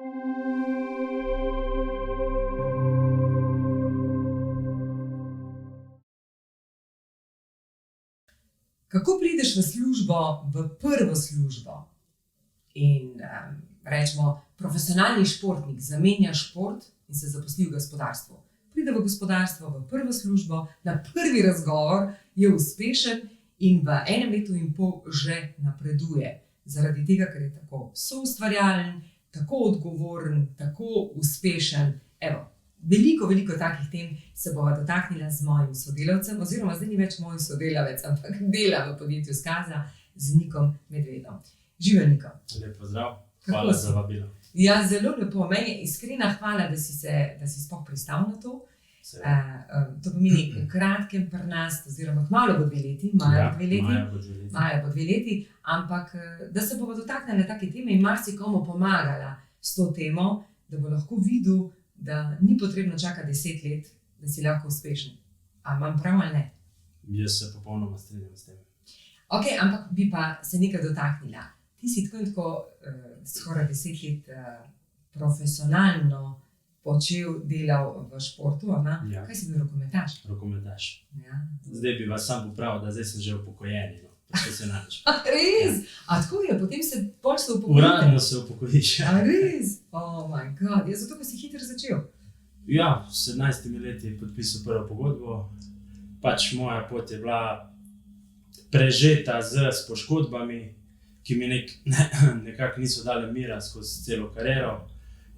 Kako prideš v službo, v prvo službo? In rečemo, profesionalni športnik zamenja šport in se zaposli v gospodarstvu. Pride v gospodarstvo, v prvo službo, na prvi razgovor, je uspešen in v 1 letu in pol že napreduje. Zaradi tega, ker je tako soustvarjalen, tako odgovoren, tako uspešen. Evo, veliko takih tem se bova dotaknila z mojim sodelavcem, oziroma zdaj ni več moj sodelavec, ampak dela v podjetju Skaza z Nikom Medvedom. Živijo, Niko. Lep pozdrav, hvala za vabilo. Ja, zelo lepo. Meni je iskrena hvala, da si sploh pristal na to. To pomeni v kratkem pri nas, oziroma kmalu bo 2 leti, maja bo 2 leti, ampak da se bomo dotaknili take teme in marsikomu pomagala s to temo, da bo lahko videl, da ni potrebno čakati 10 let, da si lahko uspešen. A imam prav ali ne? Jaz se popolnoma strinjam s tem. Ok, ampak bi pa se nekaj dotaknila. Ti si tako in tako skoraj 10 let profesionalno delal v športu, a? Ja. Kaj si bil, rokometaš? Rokometaš. Ja. Zdaj bi vas sam popravil, da zdaj sem že upokojen, profesionalnič. Res? A tako je, potem se upokojite? Uradno se upokojiš. A res? Oh my god, je zato, ko si hitro začel. Ja, v 17 leti podpisal prvo pogodbo. Pač moja pot je bila prežeta s poškodbami, ki mi nekako niso dali mira skozi celo kariero.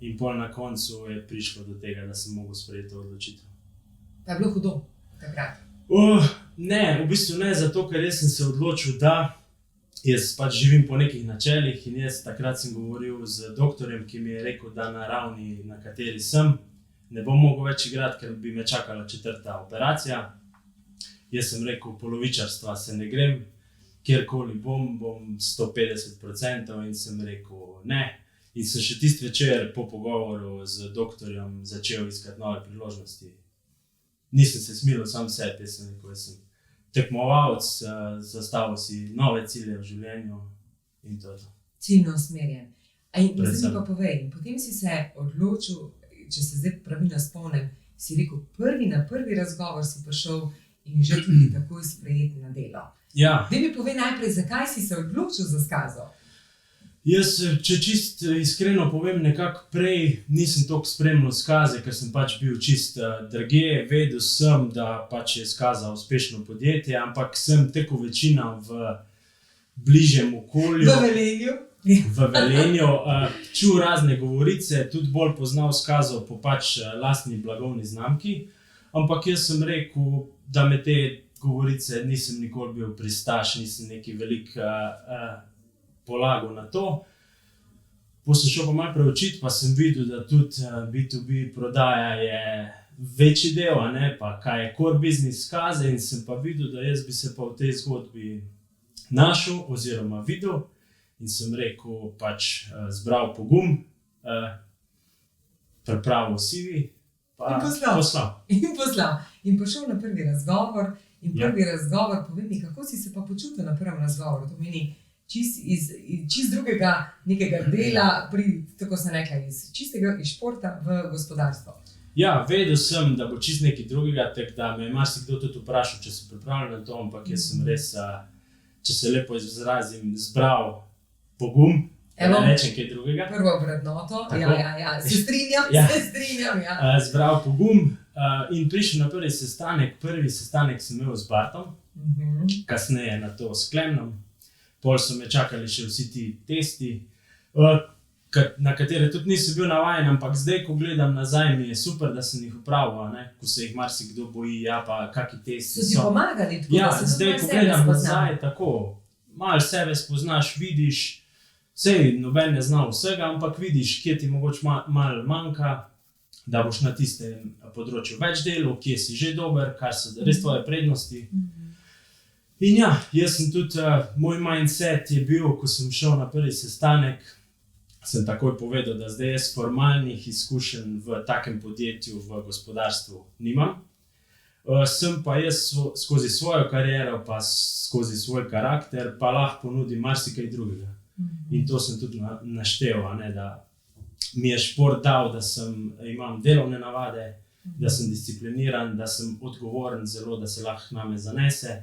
In pol na koncu je prišlo do tega, da sem mogel sprejeti to odločitev. Pa je bilo hudo takrat? Ne, v bistvu ne, zato ker jaz sem se odločil, da jaz pač živim po nekih načelih in jaz takrat sem govoril z doktorjem, ki mi je rekel, da na ravni, na kateri sem, ne bom mogel več igrati, ker bi me čakala 4. operacija. Jaz sem rekel, polovičarstva se ne grem, kjerkoli bom 150% in sem rekel ne. In sem še tisti večer po pogovoru z doktorjem začel iskati nove priložnosti. Nisem se smilil sam sebi, jaz sem rekel, jaz sem tekmovalec, zastavil si nove cilje v življenju in to je to. Ciljno usmerjen. In zdaj pa povej, potem si se odločil, če se zdaj pravilno spomnim, si rekel, na prvi razgovor si prišel in že tudi takoj sprejet na delo. Ja. Daj mi povej najprej, zakaj si se odločil za Skazo? Jaz, če čist iskreno povem, nekako prej nisem toliko spremljal Skaze, ker sem pač bil čist drugje. Vedel sem, da pač je Skaza uspešno podjetje, ampak sem tako večina v bližjem okolju. V Velenju. V Velenju. Čul razne govorice, tudi bolj poznal Skazo po pač lastni blagovni znamki. Ampak jaz sem rekel, da me te govorice nisem nikoli bil pristaš, nisem neki velik polagal na to. Potem sem šel pa malo preučiti, pa sem videl, da tudi B2B prodaja je večji del, pa kaj je core business Skaze, in sem pa videl, da jaz bi se pa v tej zgodbi našel oziroma videl in sem rekel, pač zbral pogum, pripravil CV, pa poslal. In pošel na prvi razgovor. In prvi razgovor, povem mi, kako si se pa počutil na prvem razgovoru? To meni čist drugega nekega dela, tako sem rekla, iz športa v gospodarstvo. Ja, vedel sem, da bo čist nekaj drugega, tako da me je marsikdo tudi vprašal, če sem pripravljen na to, ampak jaz sem res, če se lepo izrazim, zbral pogum, da ne rečem kaj drugega. Prvo vrednoto, ja, se strinjam. Zbral pogum in prišel na prvi sestanek sem imel z Bartom, kasneje na to s Klemnom. Pol so me čakali še vsi ti testi, na katere tudi nisem bil navajen, ampak zdaj, ko gledam nazaj, mi je super, da sem jih opravil, ko se jih marsikdo boji, pa kaki testi so. So ti pomagali tako, ja, da se zdaj, ko gledam nazaj, tako, malo sebe spoznaš, vidiš, sej noben ne zna vsega, ampak vidiš, kje ti mogoče malo manjka, da boš na tistem področju več delal, kje si že dober, kar so res tvoje prednosti. In ja, jaz sem tudi, moj mindset je bil, ko sem šel na prvi sestanek, sem takoj povedal, da zdaj jaz formalnih izkušenj v takem podjetju, v gospodarstvu nimam. Sem pa jaz skozi svojo kariero, pa skozi svoj karakter, pa lahko ponudim marsikaj drugega. In to sem tudi naštel, da mi je šport dal, da imam delovne navade, da sem discipliniran, da sem odgovoren zelo, da se lahko name zanese,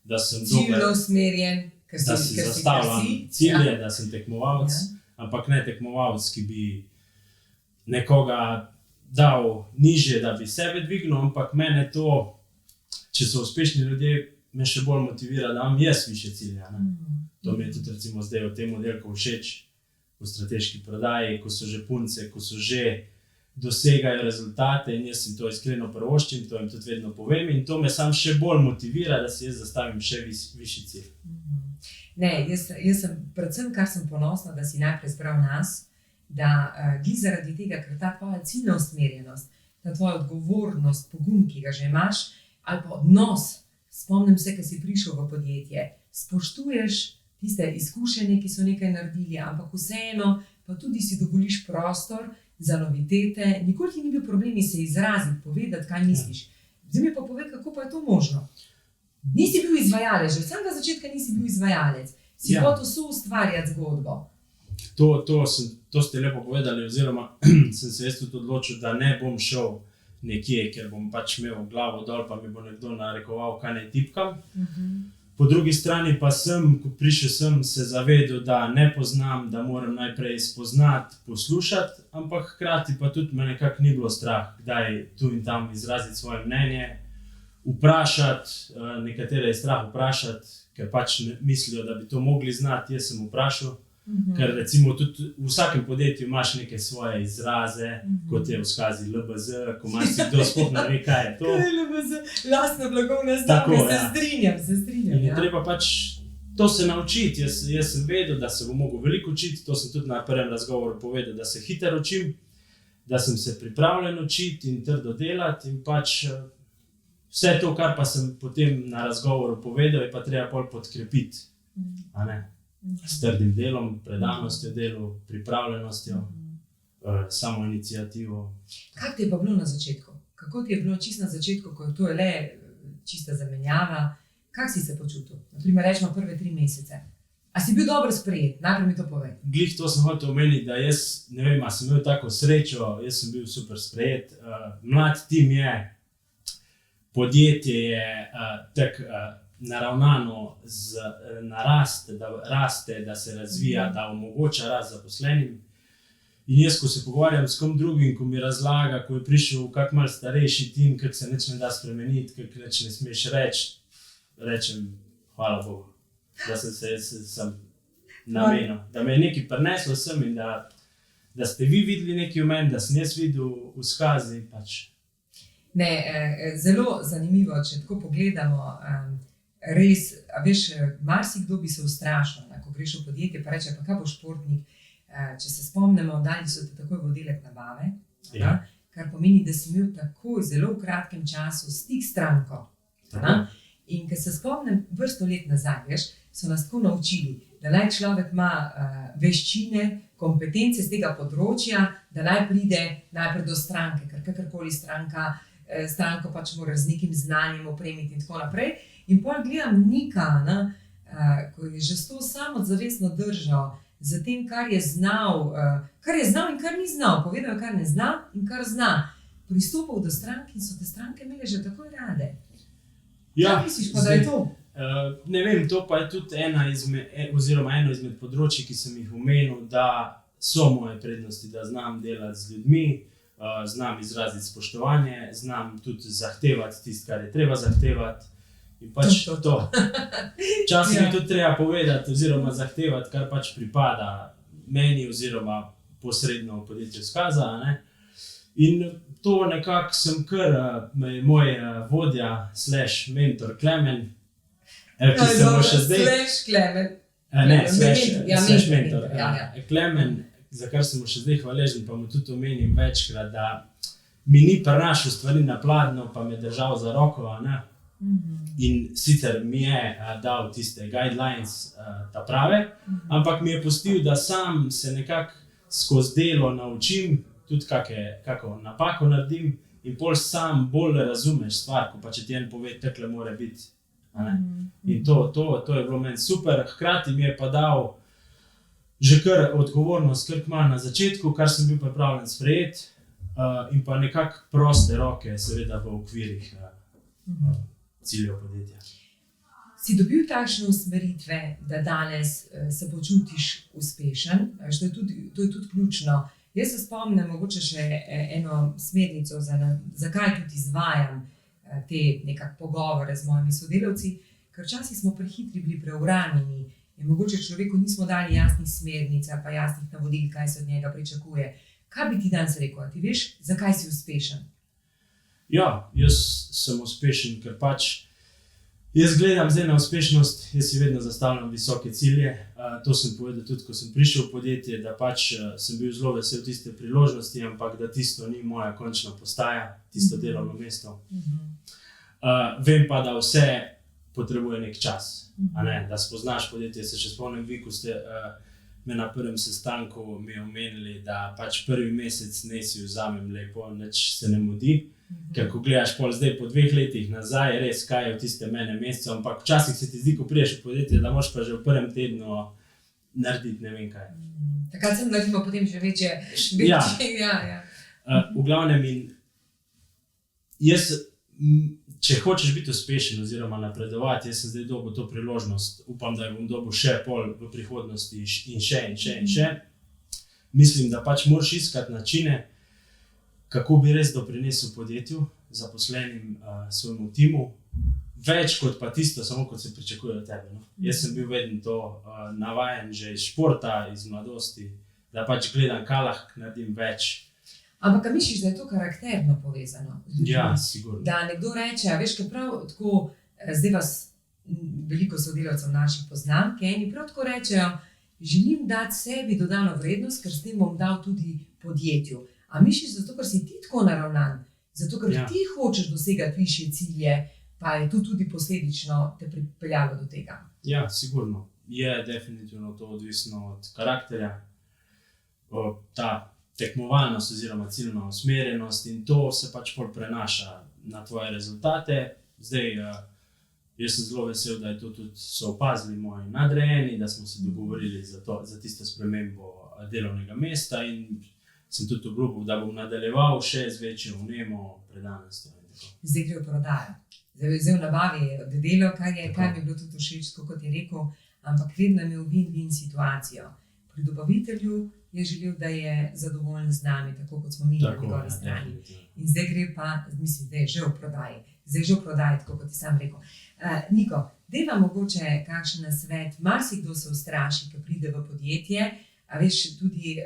da sem ciljno usmerjen, da si zastavljam cilje, da sem tekmovalec, ampak ne tekmovalec, ki bi nekoga dal nižje, da bi sebe dvignil, ampak mene to, če so uspešni ljudje, me še bolj motivira, da imam jaz više cilje. To mi je tudi recimo zdaj v tem oddelku všeč, v strateški prodaji, ko so že punce, ko so že dosegajo rezultate in jaz si to iskreno privoščim, to jim tudi vedno povem in to me sam še bolj motivira, da si jaz zastavim še višji cilj. Ne, jaz sem predvsem, kar sem ponosna, da si najprej zbral nas, da glih zaradi tega, ker ta tvoja ciljna usmerjenost, ta tvoja odgovornost, pogum, ki ga že imaš, ali pa odnos, spomnim se, ko si prišel v podjetje, spoštuješ tiste izkušenje, ki so nekaj naredili, ampak vseeno pa tudi si dovoliš prostor za novitete, nikoli ti ni bil problem se izraziti, povedati, kaj misliš. Zdaj mi pa povej, kako pa je to možno. Nisi bil izvajalec, že od samega začetka nisi bil izvajalec, si hotel soustvarjati zgodbo. To ste lepo povedali, oziroma sem se jaz tudi odločil, da ne bom šel nekje, ker bom pač imel glavo dol, pa mi bo nekdo narekoval, kaj naj tipkam. Po drugi strani pa ko prišel sem, se zavedel, da ne poznam, da moram najprej spoznati, poslušati, ampak hkrati pa tudi me nekako ni bilo strah, kdaj tu in tam izraziti svoje mnenje, vprašati, nekatere je strah vprašati, ker pač mislijo, da bi to mogli znati, jaz sem vprašal, ker recimo tudi v vsakem podjetju imaš neke svoje izraze, kot je v skazi LBZ, ko marsikdo sploh ne ve, kaj je to. Kaj je LBZ? Lastno blagovne znamke, se strinjam. In je treba pač to se naučiti. Jaz sem vedel, da se bom mogel veliko učiti, to sem tudi na prvem razgovoru povedal, da se hitro učim, da sem se pripravljen učiti in trdo delati in pač vse to, kar pa sem potem na razgovoru povedal, je pa treba pol podkrepiti, a ne? S trdim delom, predanostjo delu, pripravljenostjo, samoiniciativo. Kako ti je pa bilo na začetku? Kako ti je bilo čisto na začetku, ko to je le čista zamenjava? Kako si se počutil? Naprimer, rečemo prve 3 mesece. A si bil dobro sprejet? Najprej mi to povej. Glih to sem hotel omeniti, da jaz, ne vem, a sem imel tako srečo, jaz sem bil super sprejet. Mlad tim je, podjetje je tako naravnano na raste, da se razvija, da omogoča rast zaposlenim. In jaz, ko se pogovarjam s kom drugim, ko mi razlaga, ko je prišel kak malo starejši tim, kako se nič ne da spremeniti, kako nič ne smeš reči, rečem, hvala Bogu, da sem namenil, da me je nekaj prineslo sem in da ste vi videli nekaj v meni, da sem jaz videl v skazi. Pač. Ne, zelo zanimivo, če tako pogledamo, res, a veš, marsikdo bi se ustrašil, ko greš v podjetje, pa reče, pa kaj bo športnik, če se spomnimo, dali so te takoj v oddelek nabave, kar pomeni, da si imel takoj zelo v kratkem času stik s stranko. In ko se spomnim vrsto let nazaj, veš, so nas tako naučili, da naj človek ima veščine, kompetence z tega področja, da naj pride najprej do stranke, ker kakorkoli stranko pač mora z nekim znanjem opremiti in tako naprej. In potem gledam Nika, ko je že s to samozavestno držal, za tem, kar je znal in kar ni znal, povedal, kar ne zna in kar zna. Pristopil do strank in so te stranke imele že takoj rade. Ja, kaj misliš pa, da je to? Ne vem, to pa je tudi eno izmed področij, ki sem jih omenil, da so moje prednosti, da znam delati z ljudmi, znam izraziti spoštovanje, znam tudi zahtevati tisto, kar je treba zahtevati. In pač to. Včasih je tudi treba povedati oziroma zahtevati, kar pač pripada meni oziroma posredno v podjetju Skaza. In to nekako sem kar moj vodja / mentor Klemen, ki se bo še zdaj... / mentor. Klemen, za kar sem mu še zdaj hvaležen, pa mu tudi omenim večkrat, da mi ni prinašal stvari na pladnjo, pa me držal za roko, in sicer mi je dal tiste guidelines ta prave, ampak mi je pustil, da sam se nekako skozi delo naučim, tudi kako napako naredim in pol sam bolj razumeš stvar, ko pa če ti en pove, takle mora biti. In to je bilo meni super, hkrati mi je pa dal že kar odgovornost, kar kmalu na začetku, kar sem bil pripravljen sprejeti, in pa nekako proste roke, seveda v okvirih ciljev podjetja. Si dobil takšne usmeritve, da danes se počutiš uspešen? To je tudi ključno. Jaz se spomnim mogoče še eno smernico, zakaj tudi izvajam te nekak pogovore z mojimi sodelavci, ker včasih smo prehitri bili preuranjeni in mogoče človeku nismo dali jasnih smernic ali pa jasnih navodil, kaj se od njega pričakuje. Kaj bi ti danes rekel? Ti veš, zakaj si uspešen? Ja, jaz sem uspešen, ker pač jaz gledam zdaj na uspešnost, jaz si vedno zastavljam visoke cilje. To sem povedal tudi, ko sem prišel v podjetje, da pač sem bil zelo vesel tiste priložnosti, ampak da tisto ni moja končna postaja, tisto delovno mesto. Vem pa, da vse potrebuje nek čas, a ne, da spoznaš podjetje. Se še spomnim, vi, ko ste me na prvem sestanku mi omenili, da pač prvi mesec ne si vzamem lepo, nič se ne mudi. Ker ko gledaš pol zdaj po 2 letih nazaj, res kaj je v tistem enem mesecu, ampak včasih se ti zdi, ko prideš v podjetje, da moraš pa že v prvem tednu narediti ne vem kaj. Takrat se naredimo potem še večje. Ja. Ja. V glavnem jaz, če hočeš biti uspešen oziroma napredovati, jaz sem zdaj dobil to priložnost, upam, da jo bom dobil še pol v prihodnosti in še. Mislim, da pač moraš iskati načine, kako bi res doprinesel podjetju, zaposlenim, svojemu timu, več kot pa tisto, samo kot se pričakuje od tebe. No? Jaz sem bil vedno to navajen že iz športa, iz mladosti, da pač gledam, kaj lahko naredim več. Ampak kaj misliš, da je to karakterno povezano? Ja, sigurno. Da nekdo reče, veš, kaj prav tako, zdaj vas veliko sodelavcev naših poznam, ki eni prav tako rečejo, želim dati sebi dodano vrednost, ker s tem bom dal tudi podjetju. A misliš, zato, ker si ti tako naravnan, zato, ker ti hočeš dosegati višje cilje, pa je to tudi posledično te pripeljalo do tega? Ja, sigurno. Je definitivno to odvisno od karakterja, ta tekmovalnost oziroma ciljna usmerjenost in to se pač pol prenaša na tvoje rezultate. Zdaj, jaz sem zelo vesel, da je to tudi so opazili moji nadrejeni, da smo se dogovorili za tisto spremembo delovnega mesta in sem tudi obljubil, da bom nadaljeval še z večjo vnemo, predanostjo. Zdaj gre v prodajo. Zdaj v nabavi je delo, kar mi je bilo tudi všeč, kot je rekel, ampak vedno je imel win-win situacijo. Pri dobavitelju je želel, da je zadovoljen z nami, tako kot smo mi na njegovi strani. In zdaj gre pa, mislim, da je že v prodaji. Zdaj že v prodaji, tako kot ti sam rekel. Niko, dajva mogoče kakšen nasvet, marsikdo se ustraši, ko pride v podjetje. A veš, tudi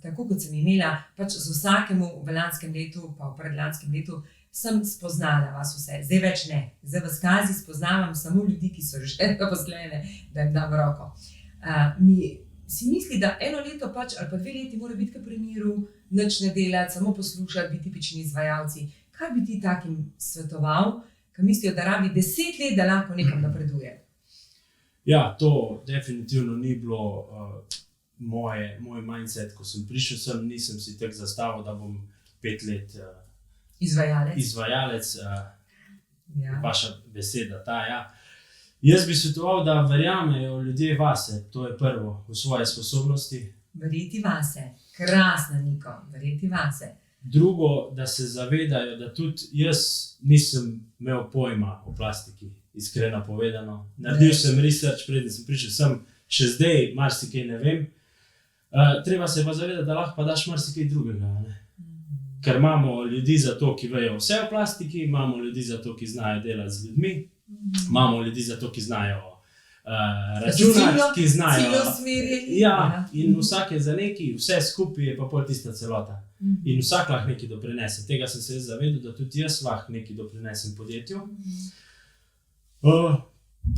tako kot sem imela, pač z vsakemu v lanskem letu, pa v predlanskem letu, sem spoznala vas vse. Zdaj več ne. Zdaj v Skazi spoznavam samo ljudi, ki so že zaposlene, da jim dam roko. Si misli, da 1 leto pač, ali pa 2 leti mora biti pri miru, nič ne delati, samo poslušati, biti tipični izvajalci. Kaj bi ti takim svetoval, ki mislijo, da rabi 10 let, da lahko nekam napreduje? Ja, to definitivno ni bilo moj mindset, ko sem prišel sem, nisem si tako zastavil, da bom 5 let izvajalec, vaša beseda, ja. Jaz bi svetoval, da verjamejo ljudje vase, to je prvo, v svoje sposobnosti. Verjeti vase, krasna Niko, verjeti vase. Drugo, da se zavedajo, da tudi jaz nisem imel pojma o plastiki, iskreno povedano. Naredil sem research, preden sem prišel sem, še zdaj marsikaj ne vem. Treba se pa zavedati, da lahko pa daš marsikaj drugega. Ne? Ker imamo ljudi za to, ki vejo vse o plastiki, imamo ljudi za to, ki znajo delati z ljudmi, imamo ljudi za to, ki znajo računati, ki znajo ciljo usmerjeni. Ja, in vsak je za nekaj, vse skupaj je pa pol tista celota. In vsak lahko nekaj doprinese. Tega sem se zavedal, da tudi jaz lahko nekaj doprinesem podjetju.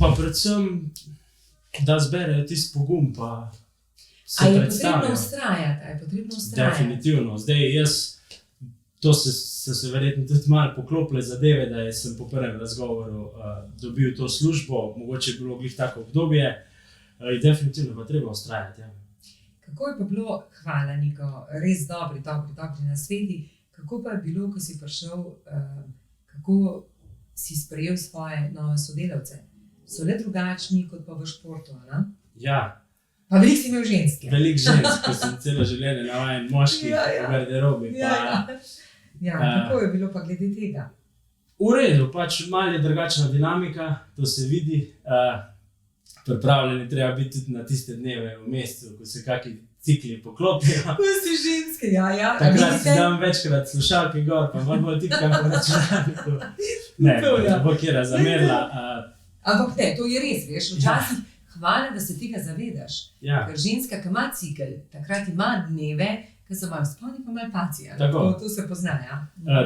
Pa predvsem, da zberejo tisti pogum, pa se predstavijo. A je potrebno vztrajati? Definitivno. Zdaj jaz, to se verjetno tudi malo poklopile zadeve, da sem po prvem razgovoru dobil to službo, mogoče je bilo glih tako obdobje, in definitivno pa treba vztrajati. Ja. Kako je pa bilo, hvala Niko, res dobri nasveti, kako pa je bilo, ko si prišel, kako si sprejel svoje nove sodelavce? So le drugačni kot pa v športu, ne? Ja, Pa veliko si imel ženske. Veliko žensk, ko sem celo življenje navajen moških v garderobi. Kako je bilo pa glede tega? V redu, pač malo je drugačna dinamika, to se vidi. Pripravljeni treba biti tudi na tiste dneve v mestu, ko se kakšni cikli poklopijo. Ko si ženske, Takrat si dam večkrat slušalke gor, pa malo bolj tipkam po računalniku. Ne, bo kjera zamerila. Ampak ne, to je res, veš, včasih hvala, da se tega zavedaš. Ker ženska, ki ima cikel, takrat ima dneve, ki so malo spolni, pa malo pacija. To se pozna,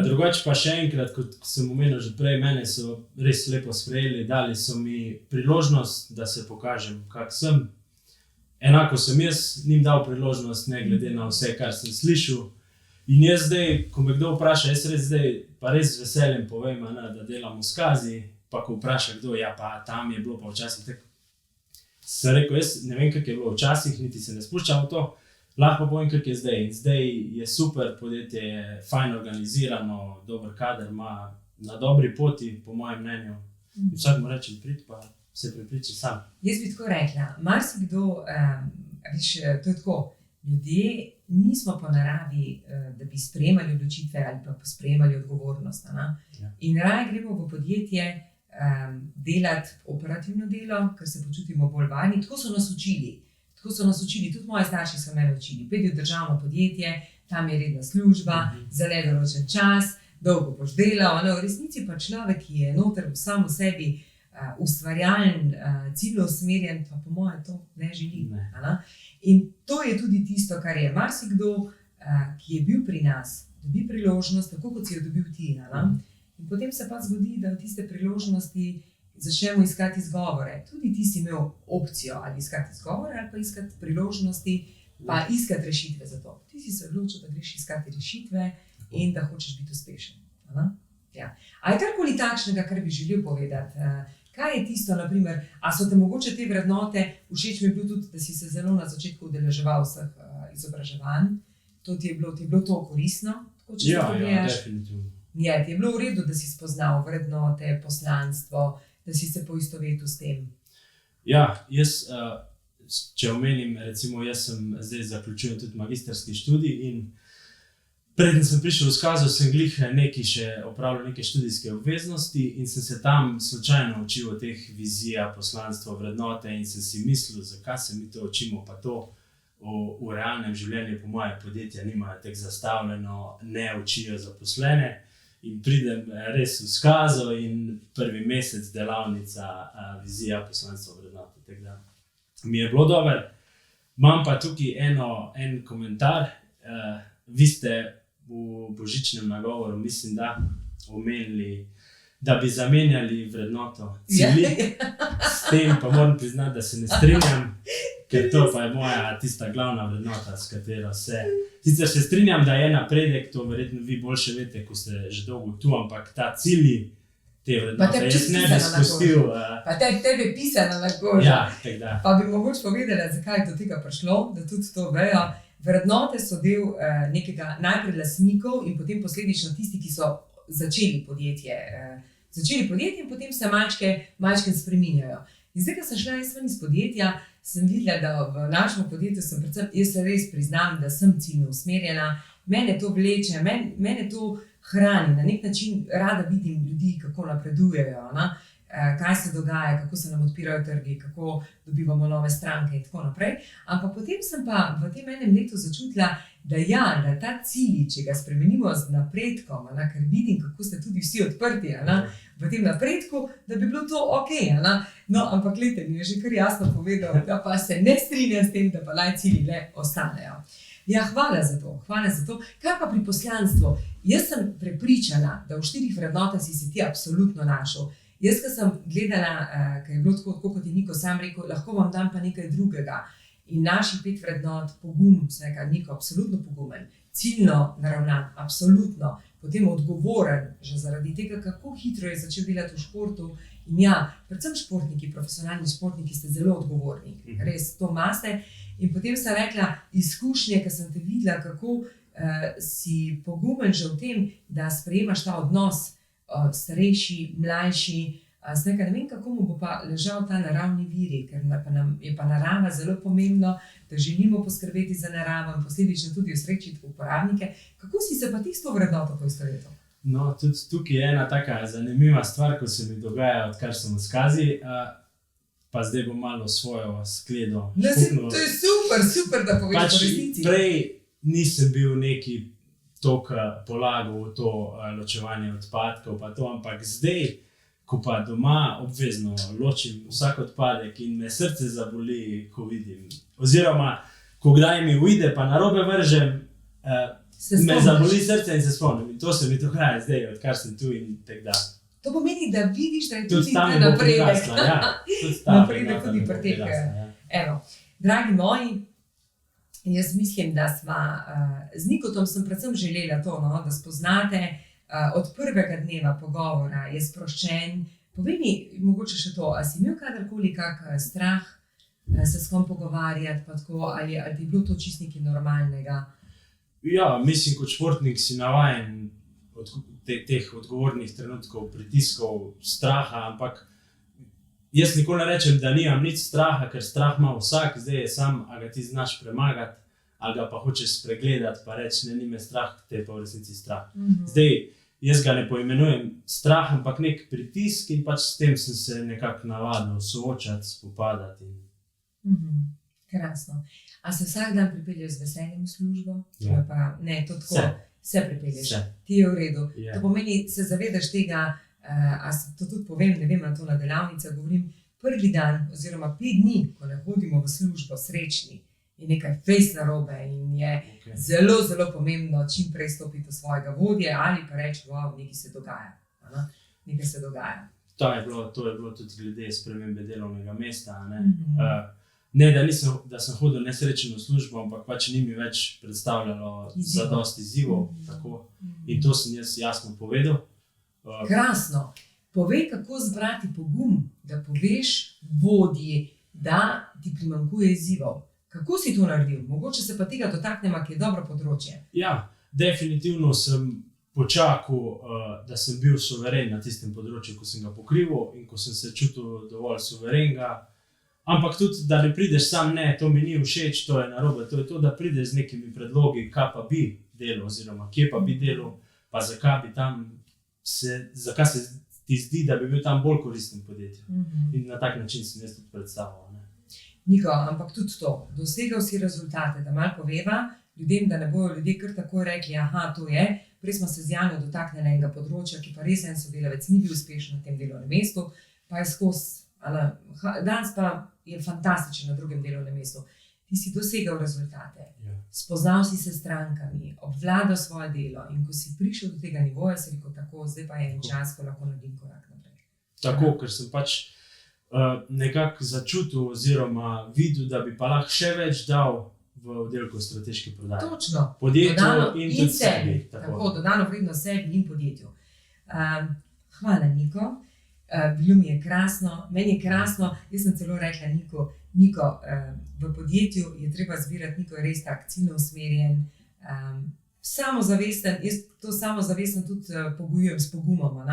Drugače pa še enkrat, kot sem omenil že prej, mene so res lepo sprejeli, dali so mi priložnost, da se pokažem, kak sem. Enako sem jaz njim dal priložnost, ne glede na vse, kar sem slišal. In jaz zdaj, ko me kdo vpraša, jaz res zdaj pa res z veseljem povem, da delam v Skazi, pa ko vpraša kdo, pa tam je bilo pa včasih tako. Sem rekel, jaz ne vem, kak je bilo včasih, niti se ne spuščam v to, lahko povem, kak je zdaj. In zdaj je super, podjetje je fajn organizirano, dober kader ima, na dobri poti, po mojem mnenju. Vsak mu reče priti, pa se prepriči sam. Jaz bi tako rekla, marsikdo, veš, to je tako, ljudje nismo po naravi, da bi sprejemali odločitve ali pa sprejemali odgovornost. In raje gremo v podjetje delati operativno delo, ker se počutimo bolj varni. Tako so nas učili, tudi moji starši so mene učili. Pejdi v državno podjetje, tam je redna služba, za nedoločen čas, dolgo boš delal. V resnici pa človek, ki je noter sam v sebi ustvarjalen, ciljno usmerjen, pa po mojem to ne želi. In to je tudi tisto, kar je marsikdo, ki je bil pri nas, dobi priložnost, tako kot si jo dobil ti. In potem se pa zgodi, da v tiste priložnosti začnemo iskati izgovore. Tudi ti si imel opcijo ali iskati izgovore ali pa iskati priložnosti, pa iskati rešitve za to. Ti si se odločil, da greš iskati rešitve in da hočeš biti uspešen. A je karkoli takšnega, kar bi želel povedati? Kaj je tisto, naprimer, a so te mogoče te vrednote, všeč mi je bil tudi, da si se zelo na začetku udeleževal vseh izobraževanj. To ti je bilo to koristno? Definitivno. Ti je bilo v redu, da si spoznal vrednote, poslanstvo, da si se poistovetil s tem? Jaz, če omenim, recimo, jaz sem zdaj zaključujem tudi magistrski študij in preden sem prišel v Skazo, sem glih opravljal neke študijske obveznosti in sem se tam slučajno učil o teh vizijah, poslanstvo, vrednote in sem si mislil, zakaj se mi to učimo, pa to v realnem življenju po moje podjetja nimajo tako zastavljeno, ne učijo zaposlene. In pridem res v Skazo in prvi mesec delavnica, vizija, poslanstvo, vrednote. Tako da mi je bilo dobro. Imam pa tukaj en komentar. Vi ste v božičnem nagovoru, mislim, da omenili, da bi zamenjali vrednoto cilji. S tem pa moram priznati, da se ne strinjam, ker to pa je moja tista glavna vrednota, s katero se... Sicer se strinjam, da je napredek, to verjetno vi boljše veste, ko ste že dolgo tu, ampak ta cilji, te vrednote, jaz ne bi spustil. Pa tebe je pisano na koži. Tako da. Pa bi mogoče povedala, zakaj je do tega prišlo, da tudi to vejo. Vrednote so del nekega najprej lastnikov in potem posledično tisti, ki so začeli podjetje. In potem se malčke spreminjajo. In zdaj, ko sem šla jaz ven iz podjetja, sem videla, da v našem podjetju sem predvsem, jaz se res priznam, da sem ciljno usmerjena, mene to vleče, mene to hrani, na nek način rada vidim ljudi, kako napredujejo, kaj se dogaja, kako se nam odpirajo trgi, kako dobivamo nove stranke in tako naprej. Ampak potem sem pa v tem enem letu začutila, da ta cilj, če ga spremenimo z napredkom, ker vidim, kako ste tudi vsi odprti v tem napredku, da bi bilo to okej. No, ampak glejte, mi je že kar jasno povedal, da pa se ne strinjam s tem, da pa naj cilji le ostanejo. Hvala za to. Kaj pa pri poslanstvu? Jaz sem prepričana, da v 4 vrednotah si se ti absolutno našel. Jaz, ko sem gledala, ker je bilo tako, kot je Niko sam rekel, lahko vam dam pa nekaj drugega. In naših 5 vrednot, pogum, Niko, absolutno pogumen, ciljno naravnan, absolutno, potem odgovoren, že zaradi tega, kako hitro je začel delati v športu. In predvsem športniki, profesionalni športniki ste zelo odgovorni, res to imate. In potem sem rekla, izkušnje, ker sem te videla, kako si pogumen že v tem, da sprejemaš ta odnos, starejši, mlajši, Sneka, ne vem, kako mu bo pa ležal ta naravni viri, ker nam je pa narava zelo pomembno, da želimo poskrbeti za naravo in posledično tudi osrečiti uporabnike. Kako si se pa ti s to vrednoto poistovetil? No, tudi tukaj je ena taka zanimiva stvar, ko se mi dogaja, odkar sem v skazi, pa zdaj bom malo svojo skledo špuknil. To je super, da poveš po resnici. Prej nisem bil neki toliko polagal v to ločevanje odpadkov, pa to, ampak zdaj, ko pa doma obvezno ločim vsak odpadek in me srce zaboli, ko vidim. Oziroma, ko kdaj mi uide, pa narobe vržem, me zaboli srce in se spomnim. In to se mi dogaja zdaj, odkar sem tu in tako da. To pomeni, da vidiš, da je tudi tam napredek. Napredek tudi pri teh. Evo, dragi moji, jaz mislim, da sva z Nikotom sem predvsem želela to, no, da spoznate od prvega dneva pogovora, je sproščen. Povej mi, mogoče še to, a si imel kadarkoli kak strah se s kom pogovarjati, pa tako, ali ti je bilo to čist nekaj normalnega? Ja, mislim, kot športnik si navajen od teh odgovornih trenutkov, pritiskov, straha, ampak jaz nikoli ne rečem, da nimam nič straha, ker strah ima vsak, zdaj je sam, a ga ti znaš premagati, ali ga pa hočeš spregledati, pa reči, ne, ni me strah, te je pa v resnici strah. Zdaj, jaz ga ne poimenujem strah, ampak nek pritisk in pač s tem sem se nekako navadil soočati, spopadati. Krasno. A se vsak dan pripelješ z veseljem v službo? Ja. Pa, ne, to tako, vse pripelješ. Vse. Ti je v redu. Ja. To pomeni, se zavedaš tega, a to tudi povem, ne vem, na to na delavnicah govorim, prvi dan oziroma 5 dni, ko ne hodimo v službo srečni, je nekaj fejst narobe in je zelo, zelo pomembno čim prej stopiti v svojega vodje ali pa reči, wow, nekaj se dogaja. Nekaj se dogaja. To je bilo tudi glede spremembe delovnega mesta. Ne, da sem hodil nesrečen v službo, ampak pač ni mi več predstavljalo zadosti izzivov. In to sem jaz jasno povedal. Krasno. Povej, kako zbrati pogum, da poveš vodji, da ti primanjkuje izzivov. Kako si to naredil? Mogoče se pa tega dotaknemo, ki je dobro področje. Ja, definitivno sem počakal, da sem bil suveren na tistem področju, ko sem ga pokrival in ko sem se čutil dovolj suverenega. Ampak tudi, da ne prideš sam, ne, to mi ni všeč, to je narobe, to je to, da prideš z nekimi predlogi, kaj pa bi delal, oziroma kje pa bi delal, pa zakaj se ti zdi, da bi bil tam bolj koristen podjetju. In na tak način sem jaz tudi predstavljal. Niko, ampak tudi to, dosegal si rezultate, da malo poveva ljudem, da ne bojo ljudje kar tako rekli, aha, to je. Prej smo se z Janjo dotaknili enega področja, ki pa res en sodelavec ni bil uspešen na tem delovnem mestu, pa je danes pa je fantastičen na drugem delovnem mestu. Ti si dosegal rezultate, spoznal si se s strankami, obvladal svoje delo in ko si prišel do tega nivoja, si rekel tako, zdaj pa je en čas, ko lahko naredim korak naprej. Tako, ker sem pač nekako začutil oziroma videl, da bi pa lahko še več dal v oddelku strateške prodaje. Točno. Podjetju in tudi sebi. Tako, dodano vrednost sebi in podjetju. Hvala, Niko. Bilo mi je krasno, meni je krasno, jaz sem celo rekla Niko, v podjetju je treba zbirati, Niko je res tak ciljno usmerjen, samozavesten, jaz to samozavesten tudi pogojujem s pogumom,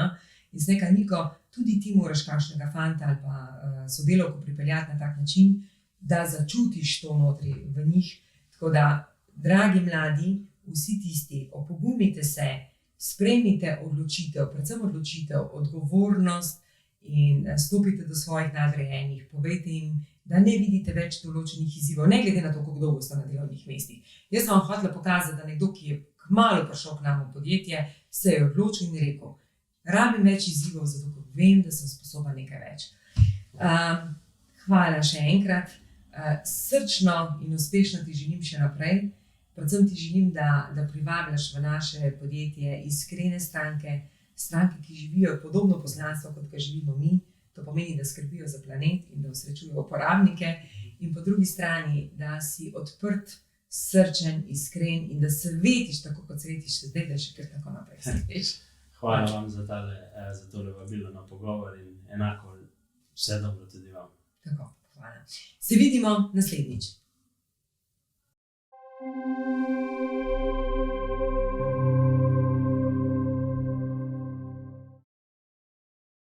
in sem rekla, Niko, tudi ti moraš kakšnega fanta ali pa sodelavko pripeljati na tak način, da začutiš to notri v njih. Tako da, dragi mladi, vsi tisti, opogumite se, sprejmite odločitev, predvsem odločitev, odgovornost in stopite do svojih nadrejenih, povejte jim, da ne vidite več določenih izzivov, ne glede na to, kako dolgo ste na delovnih mestih. Jaz sem vam hotela pokazati, da nekdo, ki je kmalu prišel k nam v podjetje, se je odločil in rekel, rabim več izzivov, zato ker vem, da sem sposoben nekaj več. Hvala še enkrat, srčno in uspešno ti želim še naprej. Predvsem ti želim, da privabljaš v naše podjetje iskrene stranke, ki živijo podobno poslanstvo, kot ga živimo mi. To pomeni, da skrbijo za planet in da osrečujejo uporabnike. In po drugi strani, da si odprt, srčen, iskren in da svetiš tako, kot svetiš zdaj, da še kar tako naprej svetiš. Hvala vam za tole vabilo na pogovor in enako vse dobro tudi vam. Tako, hvala. Se vidimo naslednjič.